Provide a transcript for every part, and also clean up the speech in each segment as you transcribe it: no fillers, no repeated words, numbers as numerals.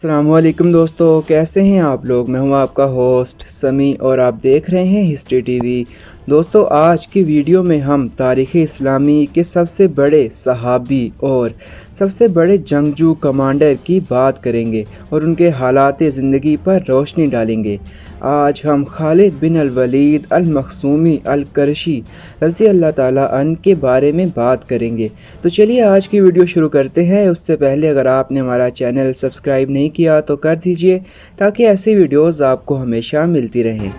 السلام علیکم دوستو، کیسے ہیں آپ لوگ؟ میں ہوں آپ کا ہوسٹ سمی اور آپ دیکھ رہے ہیں ہسٹری ٹی وی۔ دوستو، آج کی ویڈیو میں ہم تاریخ اسلامی کے سب سے بڑے صحابی اور سب سے بڑے جنگجو کمانڈر کی بات کریں گے اور ان کے حالات زندگی پر روشنی ڈالیں گے۔ آج ہم خالد بن الولید المخزومی القرشی رضی اللہ تعالیٰ عنہ کے بارے میں بات کریں گے۔ تو چلیے آج کی ویڈیو شروع کرتے ہیں۔ اس سے پہلے اگر آپ نے ہمارا چینل سبسکرائب نہیں کیا تو کر دیجئے تاکہ ایسی ویڈیوز آپ کو ہمیشہ ملتی رہیں۔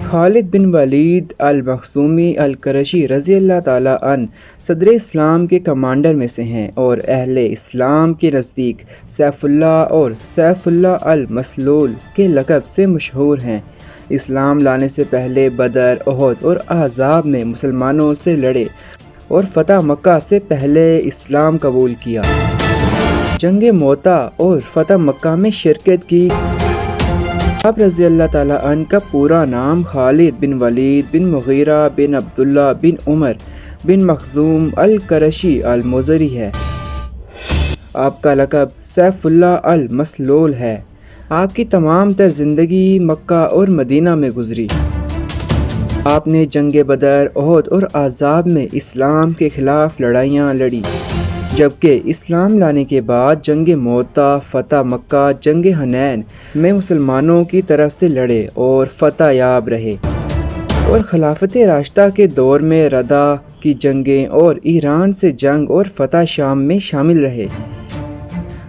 خالد بن ولید المخزومی القرشی رضی اللہ تعالیٰ عنہ صدر اسلام کے کمانڈر میں سے ہیں اور اہل اسلام کے نزدیک سیف اللہ اور سیف اللہ المسلول کے لقب سے مشہور ہیں۔ اسلام لانے سے پہلے بدر، احد اور احزاب میں مسلمانوں سے لڑے اور فتح مکہ سے پہلے اسلام قبول کیا۔ جنگ موتا اور فتح مکہ میں شرکت کی۔ آپ رضی اللہ تعالیٰ عنہ کا پورا نام خالد بن ولید بن مغیرہ بن عبداللہ بن عمر بن مخزوم القرشی المزری ہے۔ آپ کا لقب سیف اللہ المسلول ہے۔ آپ کی تمام تر زندگی مکہ اور مدینہ میں گزری۔ آپ نے جنگ بدر، احد اور احزاب میں اسلام کے خلاف لڑائیاں لڑی، جبکہ اسلام لانے کے بعد جنگ موتا، فتح مکہ، جنگ حنین میں مسلمانوں کی طرف سے لڑے اور فتح یاب رہے، اور خلافت راشدہ کے دور میں ردا کی جنگیں اور ایران سے جنگ اور فتح شام میں شامل رہے۔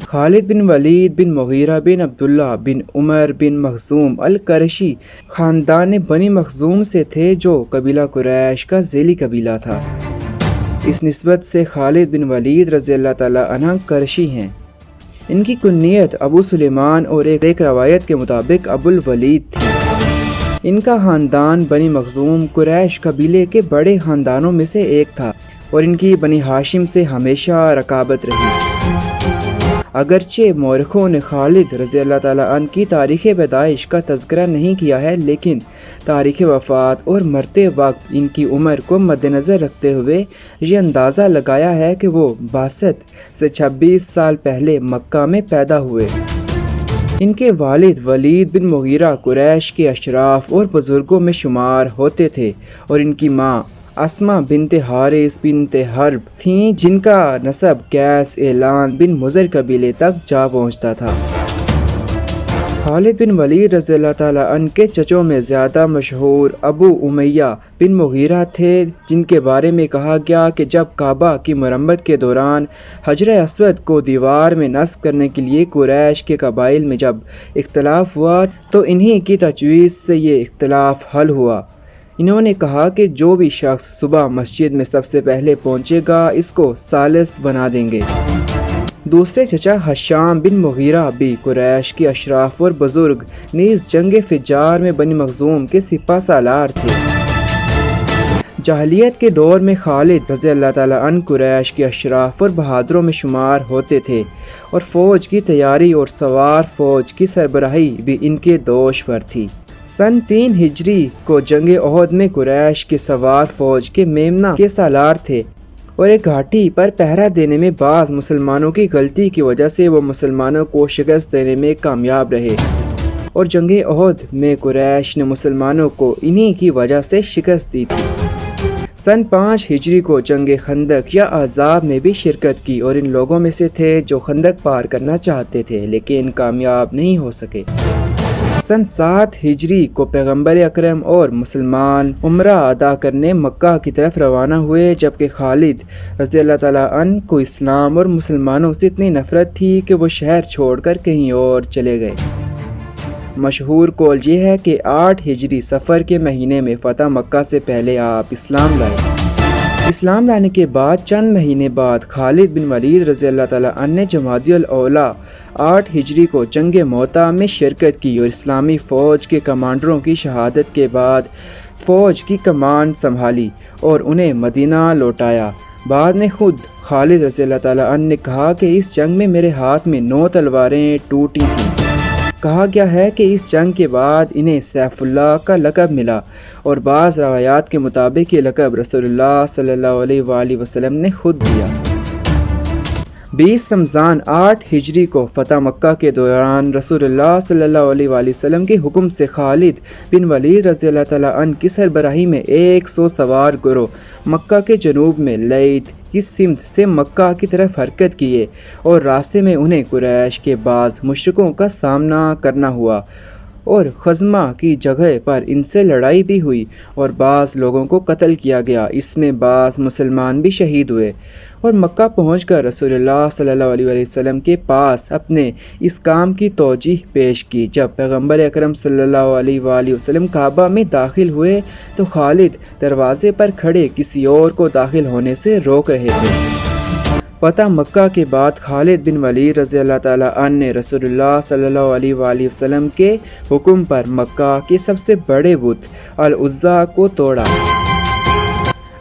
خالد بن ولید بن مغیرہ بن عبداللہ بن عمر بن مخزوم القرشی خاندان بنی مخزوم سے تھے، جو قبیلہ قریش کا ذیلی قبیلہ تھا۔ اس نسبت سے خالد بن ولید رضی اللہ تعالیٰ عنہ قرشی ہیں۔ ان کی کنیت ابو سلیمان اور ایک روایت کے مطابق ابو الولید تھی۔ ان کا خاندان بنی مخزوم قریش قبیلے کے بڑے خاندانوں میں سے ایک تھا اور ان کی بنی ہاشم سے ہمیشہ رقابت رہی۔ اگرچہ مورخوں نے خالد رضی اللہ تعالیٰ عنہ کی تاریخ پیدائش کا تذکرہ نہیں کیا ہے، لیکن تاریخ وفات اور مرتے وقت ان کی عمر کو مد نظر رکھتے ہوئے یہ اندازہ لگایا ہے کہ وہ 62 سے 26 سال پہلے مکہ میں پیدا ہوئے۔ ان کے والد ولید بن مغیرہ قریش کے اشراف اور بزرگوں میں شمار ہوتے تھے اور ان کی ماں اسما بنت حارث بنت حرب تھیں، جن کا نسب قیس اعلان بن مضر قبیلے تک جا پہنچتا تھا۔ خالد بن ولید رضی اللہ تعالیٰ عنہ کے چچوں میں زیادہ مشہور ابو امیہ بن مغیرہ تھے، جن کے بارے میں کہا گیا کہ جب کعبہ کی مرمت کے دوران حجر اسود کو دیوار میں نصب کرنے کے لیے قریش کے قبائل میں جب اختلاف ہوا تو انہی کی تجویز سے یہ اختلاف حل ہوا۔ انہوں نے کہا کہ جو بھی شخص صبح مسجد میں سب سے پہلے پہنچے گا اس کو ثالث بنا دیں گے۔ دوسرے چچا ہشام بن مغیرہ بھی قریش کے اشراف اور بزرگ نیز جنگ فجار میں بنی مخزوم کے سپہ سالار تھے۔ جاہلیت کے دور میں خالد رضی اللہ تعالیٰ عنہ قریش کے اشراف اور بہادروں میں شمار ہوتے تھے اور فوج کی تیاری اور سوار فوج کی سربراہی بھی ان کے دوش پر تھی۔ سن 3 ہجری کو جنگ احد میں قریش کے سوار فوج کے میمنہ کے سالار تھے اور ایک گھاٹی پر پہرا دینے میں بعض مسلمانوں کی غلطی کی وجہ سے وہ مسلمانوں کو شکست دینے میں کامیاب رہے اور جنگ احد میں قریش نے مسلمانوں کو انہی کی وجہ سے شکست دی تھی۔ سن 5 ہجری کو جنگ خندق یا احزاب میں بھی شرکت کی اور ان لوگوں میں سے تھے جو خندق پار کرنا چاہتے تھے لیکن کامیاب نہیں ہو سکے۔ سن 7 ہجری کو پیغمبر اکرم اور مسلمان عمرہ ادا کرنے مکہ کی طرف روانہ ہوئے، جبکہ خالد رضی اللہ تعالیٰ عنہ کو اسلام اور مسلمانوں سے اتنی نفرت تھی کہ وہ شہر چھوڑ کر کہیں اور چلے گئے۔ مشہور قول یہ ہے کہ 8 ہجری صفر کے مہینے میں فتح مکہ سے پہلے آپ اسلام لائے۔ اسلام لانے کے بعد چند مہینے بعد خالد بن ولید رضی اللہ تعالیٰ عنہ نے جمادی الاولیٰ 8 ہجری کو جنگ موتا میں شرکت کی اور اسلامی فوج کے کمانڈروں کی شہادت کے بعد فوج کی کمان سنبھالی اور انہیں مدینہ لوٹایا۔ بعد میں خود خالد رضی اللہ تعالیٰ عنہ نے کہا کہ اس جنگ میں میرے ہاتھ میں 9 تلواریں ٹوٹی تھیں۔ کہا گیا ہے کہ اس جنگ کے بعد انہیں سیف اللہ کا لقب ملا اور بعض روایات کے مطابق یہ لقب رسول اللہ صلی اللہ علیہ وآلہ وسلم نے خود دیا۔ 20 रमज़ान 8 हिजरी को फ़तह मक्का के दौरान रसूलुल्लाह सल्लल्लाहु अलैहि वसल्लम के हुक्म से खालिद बिन वलीद रज़ी अल्लाह तआला अन्हु की सरबराही में 100 सवार गिरोह मक्का के जनूब में लैथ की सिमत से मक्का की तरफ हरकत किए और रास्ते में उन्हें कुरैश के बाज़ मुशरिकों का सामना करना हुआ और खज़मा की जगह पर इनसे लड़ाई भी हुई और बाज़ लोगों को कत्ल किया गया। इसमें बाज़ मुसलमान भी शहीद हुए और मक्का पहुंचकर रसूलुल्लाह सल्लल्लाहु अलैहि वसल्लम के पास अपने इस काम की तौजीह पेश की। जब पैगंबर अकरम सल्लल्लाहु अलैहि वसल्लम काबा में दाखिल हुए तो खालिद दरवाजे पर खड़े किसी और को दाखिल होने से रोक रहे थे। फ़तह मक्का के बाद खालिद बिन वलीद रज़ी अल्लाह तआला अन्हु ने रसूलुल्लाह सल्लल्लाहु अलैहि वसल्लम के हुक्म पर मक्का के सबसे बड़े बुत अल-उज़्ज़ा को तोड़ा।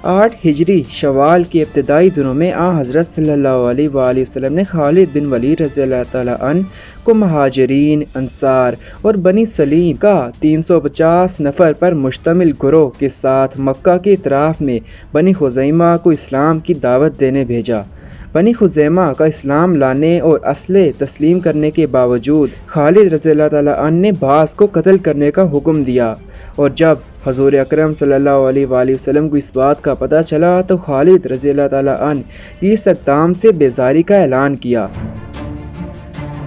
8 हिजरी शवाल के इब्तिदाई दिनों में हज़रत सल्लल्लाहु अलैहि वसल्लम ने खालिद बिन वलीद रज़ी अल्लाह तआला अन्हु को महाजिरीन, अंसार और बनी सलीम का 350 नफर पर मुश्तमिल गिरोह के साथ मक्का के इतराफ में बनी खुज़ैमा को इस्लाम की दावत देने भेजा। बनी खुज़ैमा का इस्लाम लाने और असले तस्लीम करने के बावजूद खालिद रज़ी अल्लाह तआला अन्हु ने बास को कत्ल करने का हुक्म दिया और जब हज़ूर अकरम सल्लल्लाहु अलैहि वसल्लम को इस बात का पता चला तो खालिद रज़ी अल्लाह तआला अन्हु इस इक़दाम से बेजारी का ऐलान किया।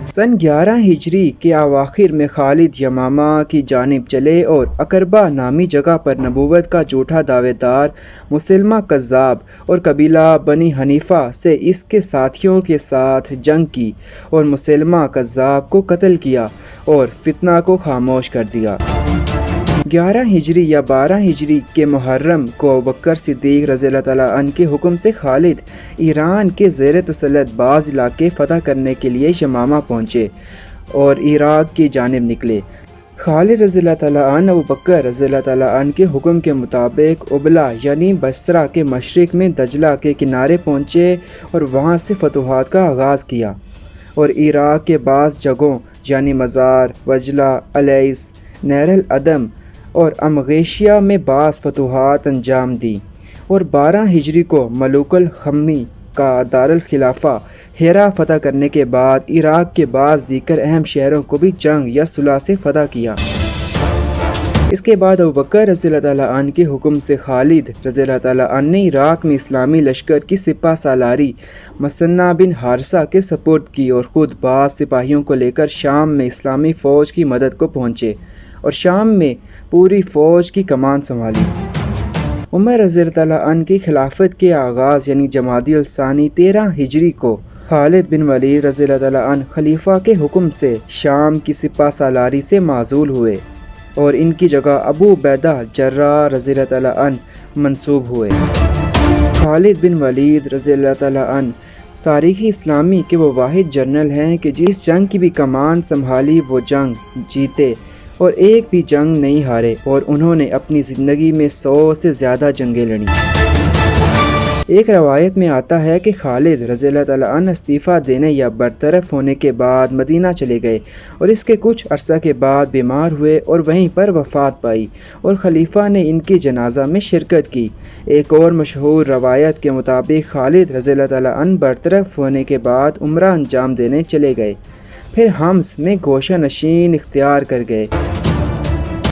सन 11 हिजरी के अवाखिर में खालिद यमामा की जानिब चले और अकरबा नामी जगह पर नबूवत का झूठा दावेदार मुसलमा कज़्ज़ाब और कबीला बनी हनीफा से इसके साथियों के साथ जंग की और मुसलमा कज़्ज़ाब को कत्ल किया और फितना को खामोश कर दिया। 11 हिजरी या 12 हिजरी के मुहर्रम को अबू बकर सिद्दीक़ रज़ी अल्लाह तआला अन्हु के हुक्म से खालिद ईरान के ज़ेर तसल्लुत बाज़ इलाके फ़तह करने के लिए यमामा पहुँचे और इराक़ की जानिब निकले। खालिद रज़ी अल्लाह तआला अन्हु अबू बकर रज़ी अल्लाह तआला अन्हु के हुक्म के मुताबिक उबला यानी बसरा के मशरिक़ में दजला के किनारे पहुँचे और वहाँ से फतूहात का आगाज़ किया और इराक़ के बाज़ जगहों यानी मज़ार, वजला, अलैस, नहर अदम और अमगेशिया में बास फतूहात अंजाम दी और 12 हिजरी को मलूकुल खम्मी का दारुल खिलाफा हेरा फ़तह करने के बाद इराक़ के बाज़ दीगर अहम शहरों को भी जंग या सुलह से फ़तह किया। इसके बाद अबू बकर रज़ी अल्लाह तआला अन्हु के हुक्म से खालिद रज़ी अल्लाह तआला अन्हु ने इराक़ में इस्लामी लश्कर की सिपा सालारी मसन्ना बिन हारिसा के सपुर्द की और ख़ुद बाज़ सिपाहियों को लेकर शाम में इस्लामी फ़ौज की मदद को पहुँचे और शाम में पूरी फ़ौज की कमान संभाली। उमर रज़ी अल्लाह तआला अन्हु की खिलाफत के आगाज़ यानी जमादी अल-सानी 13 हिजरी को खालिद बिन वलीद रज़ी अल्लाह तआला अन्हु खलीफा के हुक्म से शाम की सिपा सालारी से माज़ूल हुए और इनकी जगह अबू उबैदा जर्राह रज़ी अल्लाह तआला अन्हु मंसूब हुए। खालिद बिन वलीद रज़ी अल्लाह तआला अन्हु तारीख़ इस्लामी के वो वाहिद जनरल हैं कि जिस जंग की भी कमान संभाली वो जंग जीते और एक भी जंग नहीं हारे और उन्होंने अपनी ज़िंदगी में 100 से ज़्यादा जंगें लड़ी। एक रवायत में आता है कि खालिद रज़ी अल्लाह तआला अन्हु इस्तीफ़ा देने या बरतरफ होने के बाद मदीना चले गए और इसके कुछ अरसा के बाद बीमार हुए और वहीं पर वफ़ात पाई और खलीफा ने इनकी जनाजा में शिरकत की। एक और मशहूर रवायत के मुताबिक खालिद रज़ी अल्लाह तआला अन्हु बरतरफ होने के बाद उम्रा अंजाम देने चले गए, फिर हम्स में गोशा नशीन इख्तियार कर गए।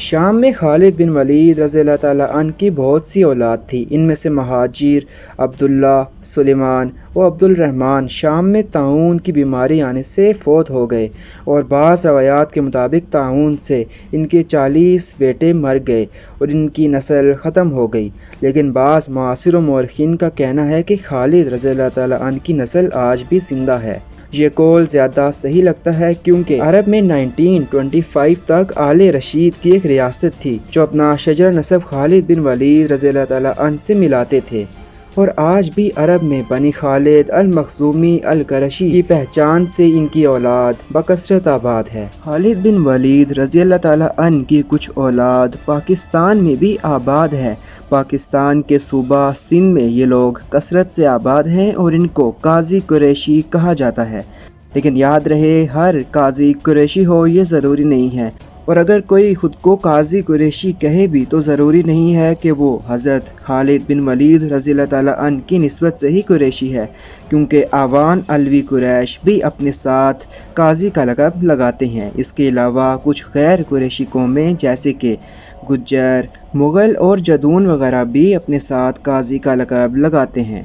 शाम में खालिद बिन वलीद रज़ी अल्लाह तआला अन्हु की बहुत सी औलाद थी। इनमें से महाजिर, अब्दुल्ला, सुलेमान और अब्दुल रहमान शाम में ताउन की बीमारी आने से फौत हो गए और बाज़ रवायात के मुताबिक ताउन से इनके 40 बेटे मर गए और इनकी नस्ल ख़त्म हो गई। लेकिन बाज़ मुआसिर मौरख़ीन का कहना है कि खालिद रज़ी अल्लाह तआला अन्हु की नस्ल आज भी ज़िंदा है। ये कौल ज़्यादा सही लगता है क्योंकि अरब में 1925 तक आले रशीद की एक रियासत थी जो अपना शजर नसब खालिद बिन वलीद रज़ी अल्लाह तआला अन्हु से मिलाते थे और आज भी अरब में बनी खालिद अल मखज़ूमी अल क़रशी की पहचान से इनकी औलाद बकसरत आबाद है। खालिद बिन वलीद रज़ी अल्लाह तआला अन्हु की कुछ औलाद पाकिस्तान में भी आबाद है। पाकिस्तान के सूबा सिंध में ये लोग कसरत से आबाद हैं और इनको काजी कुरैशी कहा जाता है। लेकिन याद रहे, हर काजी कुरैशी हो ये ज़रूरी नहीं है। اور اگر کوئی خود کو قاضی قریشی کہے بھی تو ضروری نہیں ہے کہ وہ حضرت خالد بن ولید رضی اللہ تعالیٰ عنہ کی نسبت سے ہی قریشی ہے، کیونکہ آوان علوی قریش بھی اپنے ساتھ قاضی کا لقب لگاتے ہیں۔ اس کے علاوہ کچھ غیر قریشی قومیں جیسے کہ گجر، مغل اور جدون وغیرہ بھی اپنے ساتھ قاضی کا لقب لگاتے ہیں۔